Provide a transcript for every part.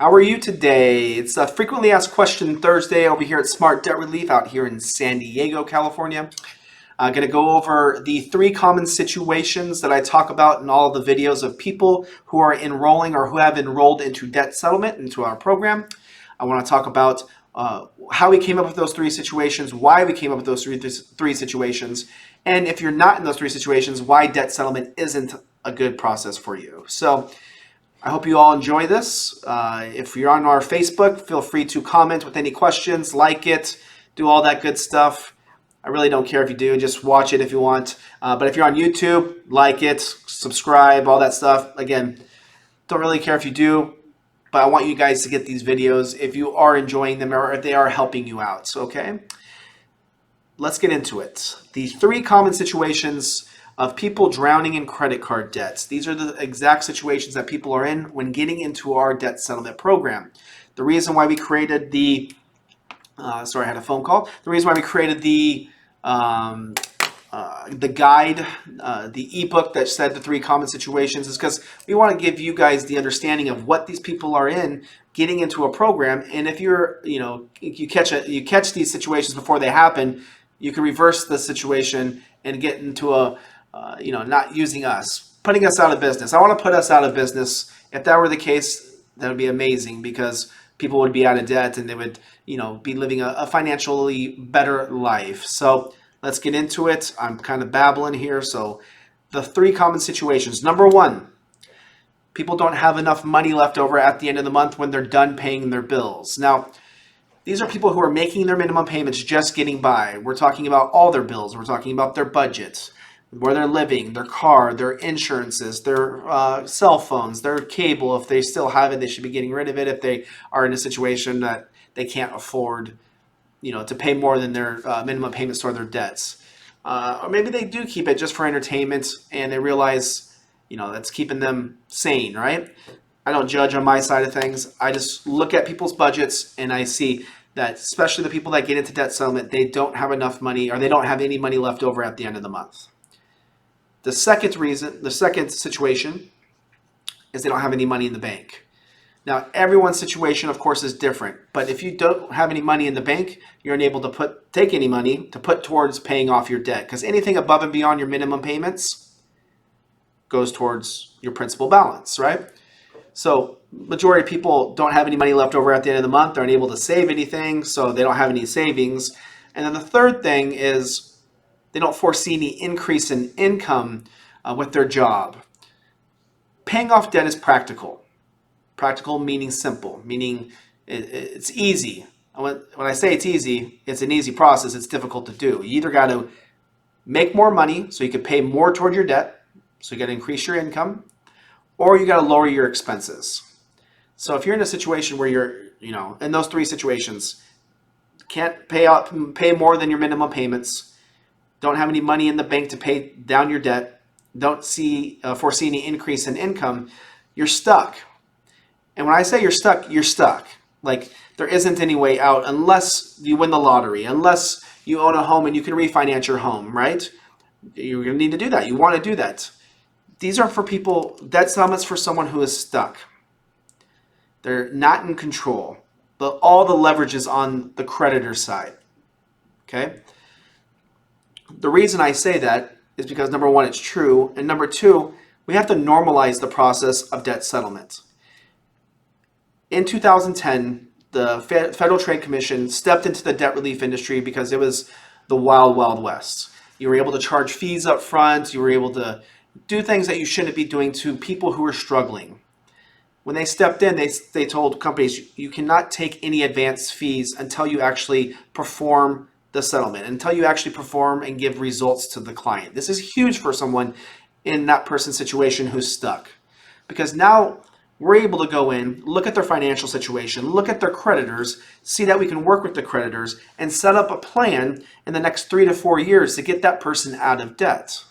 How are you today? It's a frequently asked question Thursday over here at Smart Debt Relief out here in San Diego, California. I'm going to go over the three common situations that I talk about in all the videos of people who are enrolling or who have enrolled into debt settlement into our program. I want to talk about how we came up with those three situations, why we came up with those three situations, and if you're not in those three situations, why debt settlement isn't a good process for you. So I hope you all enjoy this. If you're on our Facebook, feel free to comment with any questions, like it, do all that good stuff. I really don't care if you do, just watch it if you want. But if you're on YouTube, like it, subscribe, all that stuff. Again, don't really care if you do, but I want you guys to get these videos if you are enjoying them or if they are helping you out, okay? Let's get into it. The three common situations of people drowning in credit card debts. These are the exact situations that people are in when getting into our debt settlement program. The reason why we created the, sorry, I had a phone call. The reason why we created the guide, the ebook that said the three common situations is because we want to give you guys the understanding of what these people are in getting into a program. And if you're, you catch these situations before they happen, you can reverse the situation and get into a not using us, putting us out of business. I want to put us out of business. If that were the case, that would be amazing because people would be out of debt and they would, be living a financially better life. So let's get into it. I'm kind of babbling here. So the three common situations. Number one, people don't have enough money left over at the end of the month when they're done paying their bills. Now, these are people who are making their minimum payments just getting by. We're talking about all their bills. We're talking about their budgets, where they're living, their car, their insurances, their cell phones, their cable. If they still have it, they should be getting rid of it if they are in a situation that they can't afford, to pay more than their minimum payments toward their debts. Or maybe they do keep it just for entertainment and they realize, that's keeping them sane, right? I don't judge on my side of things. I just look at people's budgets and I see that especially the people that get into debt settlement, they don't have enough money or they don't have any money left over at the end of the month. The second situation is they don't have any money in the bank. Now, everyone's situation, of course, is different. But if you don't have any money in the bank, you're unable to take any money to put towards paying off your debt. Because anything above and beyond your minimum payments goes towards your principal balance, right? So majority of people don't have any money left over at the end of the month. They're unable to save anything, so they don't have any savings. And then the third thing is they don't foresee any increase in income with their job. Paying off debt is practical. Practical meaning simple, meaning it's easy. When I say it's easy, it's an easy process. It's difficult to do. You either got to make more money so you can pay more toward your debt, so you got to increase your income, or you got to lower your expenses. So if you're in a situation where you're, in those three situations, can't pay more than your minimum payments, don't have any money in the bank to pay down your debt, don't foresee any increase in income, you're stuck. And when I say you're stuck, you're stuck. Like there isn't any way out unless you win the lottery, unless you own a home and you can refinance your home, right? You're going to need to do that. You want to do that. These are for people, debt settlement's for someone who is stuck. They're not in control. But all the leverage is on the creditor side. Okay? The reason I say that is because number one, it's true. And number two, we have to normalize the process of debt settlement. In 2010, the Federal Trade Commission stepped into the debt relief industry because it was the wild, wild west. You were able to charge fees up front. You were able to do things that you shouldn't be doing to people who are struggling. When they stepped in, they told companies, you cannot take any advance fees until you actually perform the settlement, until you actually perform and give results to the client. This is huge for someone in that person's situation who's stuck. Because now we're able to go in, look at their financial situation, look at their creditors, see that we can work with the creditors, and set up a plan in the next 3 to 4 years to get that person out of debt.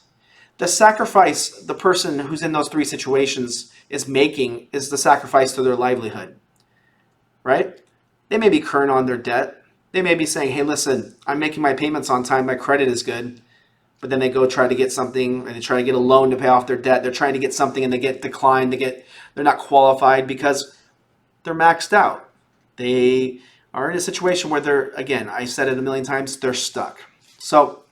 The sacrifice the person who's in those three situations is making is the sacrifice to their livelihood, right? They may be current on their debt. They may be saying, hey, listen, I'm making my payments on time. My credit is good. But then they go try to get something and they try to get a loan to pay off their debt. They're trying to get something and they get declined. They're not qualified because they're maxed out. They are in a situation where they're, again, I said it a million times, they're stuck. So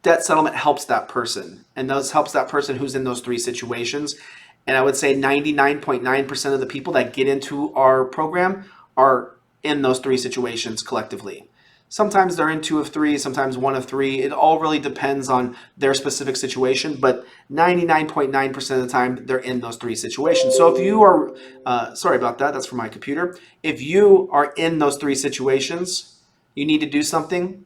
debt settlement helps that person, and those helps that person who's in those three situations. And I would say 99.9% of the people that get into our program are in those three situations collectively. Sometimes they're in two of three, sometimes one of three. It all really depends on their specific situation, but 99.9% of the time they're in those three situations. So if you are, sorry about that, that's from my computer. If you are in those three situations, you need to do something.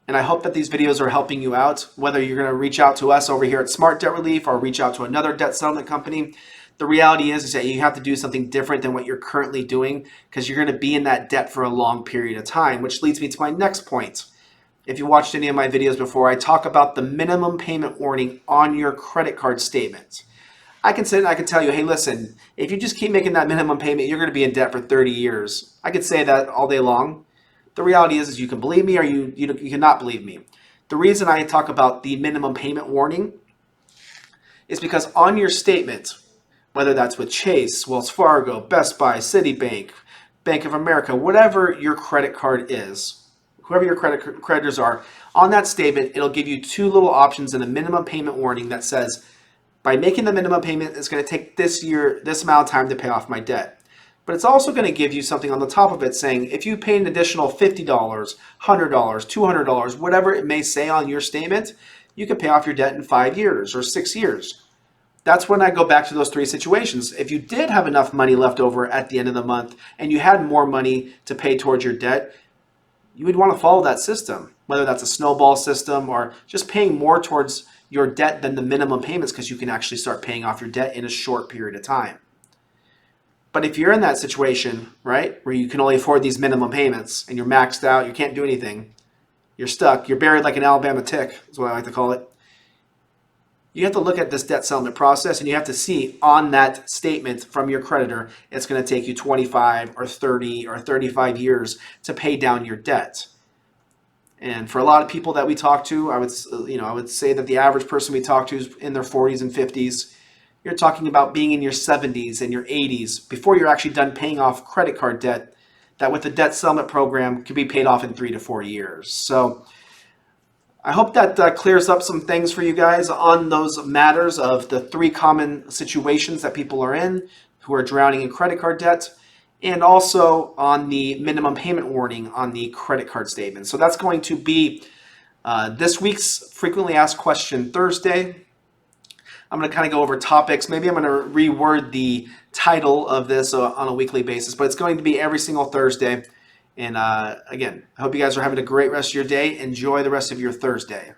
And I hope that these videos are helping you out, whether you're going to reach out to us over here at Smart Debt Relief or reach out to another debt settlement company. The reality is that you have to do something different than what you're currently doing, because you're going to be in that debt for a long period of time, which leads me to my next point. If you watched any of my videos before, I talk about the minimum payment warning on your credit card statement. I can sit and I can tell you, hey, listen, if you just keep making that minimum payment, you're going to be in debt for 30 years. I could say that all day long. The reality is you can believe me or you cannot believe me. The reason I talk about the minimum payment warning is because on your statement, whether that's with Chase, Wells Fargo, Best Buy, Citibank, Bank of America, whatever your credit card is, whoever your creditors are, on that statement, it'll give you two little options in a minimum payment warning that says, by making the minimum payment, it's going to take this amount of time to pay off my debt. But it's also going to give you something on the top of it saying, if you pay an additional $50, $100, $200, whatever it may say on your statement, you can pay off your debt in 5 years or 6 years. That's when I go back to those three situations. If you did have enough money left over at the end of the month and you had more money to pay towards your debt, you would want to follow that system, whether that's a snowball system or just paying more towards your debt than the minimum payments, because you can actually start paying off your debt in a short period of time. But if you're in that situation, right, where you can only afford these minimum payments and you're maxed out, you can't do anything, you're stuck, you're buried like an Alabama tick, is what I like to call it. You have to look at this debt settlement process and you have to see on that statement from your creditor, it's going to take you 25 or 30 or 35 years to pay down your debt. And for a lot of people that we talk to, I would say that the average person we talk to is in their 40s and 50s. You're talking about being in your 70s and your 80s before you're actually done paying off credit card debt that with the debt settlement program can be paid off in 3 to 4 years. So I hope that clears up some things for you guys on those matters of the three common situations that people are in who are drowning in credit card debt, and also on the minimum payment warning on the credit card statement. So that's going to be this week's Frequently Asked Question Thursday. I'm going to kind of go over topics. Maybe I'm going to reword the title of this on a weekly basis, but it's going to be every single Thursday. And again, I hope you guys are having a great rest of your day. Enjoy the rest of your Thursday.